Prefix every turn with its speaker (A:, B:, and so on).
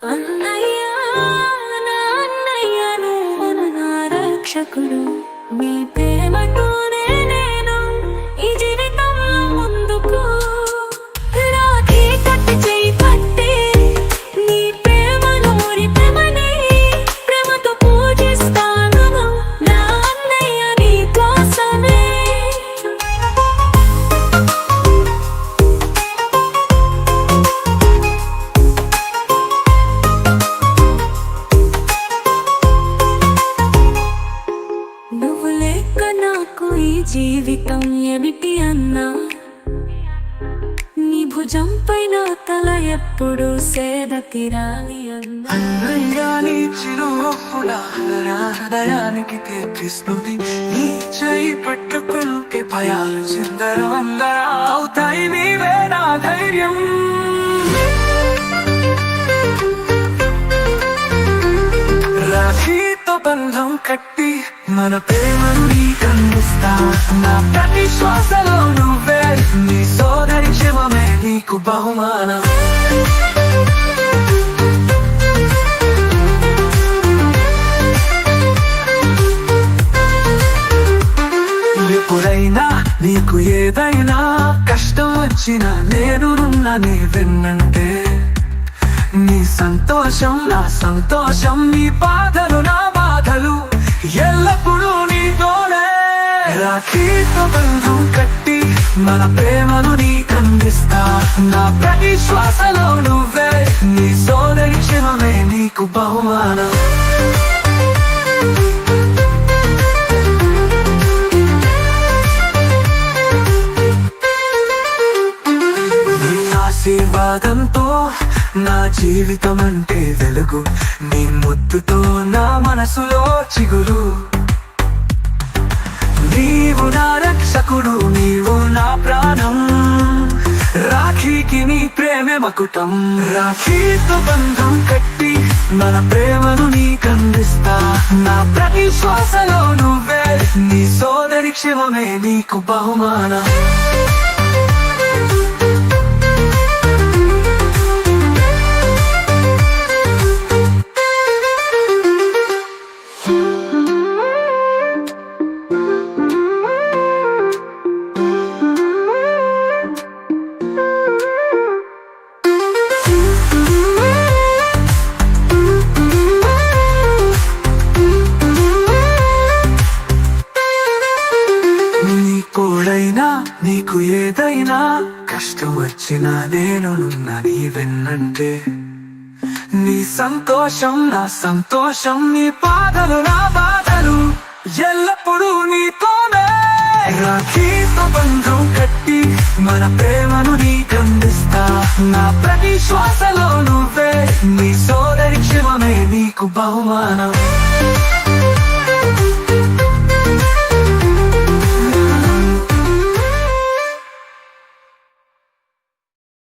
A: అన్నయ్య నా అన్నయ్య నువ్వు నా రక్షకుడు నీ ప్రేమతోనే నేను ఈ జీవితంలో ముందుకు రాఖీ కట్టి చేయి పట్టి నీ ప్రేమను ప్రేమని ప్రేమతో పూజిస్తాను నా అన్నయ్య నీ కోసమే నువ్వు లేక నాకు ఈ జీవితం ఏమిటి అన్నా నీ భుజం పైన తల ఎప్పుడు సేద తీరాలి అన్నా
B: అన్నయ్యాని చిరునవ్వుల హృదయానికి తెప్పిస్తుంది నీ చేయి పట్టుకుంటే భయాలు చిందరవందర అవుతాయి నీవే నా ధైర్యం రాఖీతో బంధం కట్టి మన ప్రేమను నీకందిస్తా నా ప్రతి శ్వాసలో నువ్వే నీ సోదరి క్షమమే నీకు బహుమానం ఎప్పుడైనా నీకు ఏదైనా కష్టం వచ్చినా నేనున్నా నీ విన్నంటే నీ సంతోషం నా సంతోషం నీ బాధలు నా బాధలు ఎల్లప్పుడూ నీతోనే రాఖీతో బంధం కట్టి మన ప్రేమను నీకందిస్తా నా ప్రతి శ్వాసలో నువ్వే నీ సోదరి క్షమమే నీకు బహుమానం ఆశీర్వాదంతో నా జీవితం అంటే వెలుగు నీ ముద్దుతో నా మనసులో చిగురు నీవు నా రక్షకుడు నీవు నా ప్రాణం రాఖీకి నీ ప్రేమే మకుటం రాఖీతో బంధం కట్టి మన ప్రేమను నీకందిస్తా నా ప్రతి శ్వాసలో నువ్వే నీ సోదరి క్షమమే నీకు బహుమానం నీకు ఏదైనా కష్టం వచ్చినా నేనున్నా నీ వెన్నంటే నీ సంతోషం నా సంతోషం నీ బాధలు నా బాధలు ఎల్లప్పుడూ నీతోనే రాఖీతో బంధం కట్టి మన ప్రేమను నీకందిస్తా నా ప్రతి శ్వాసలో నువ్వే నీ సోదరి క్షమమే నీకు బహుమానం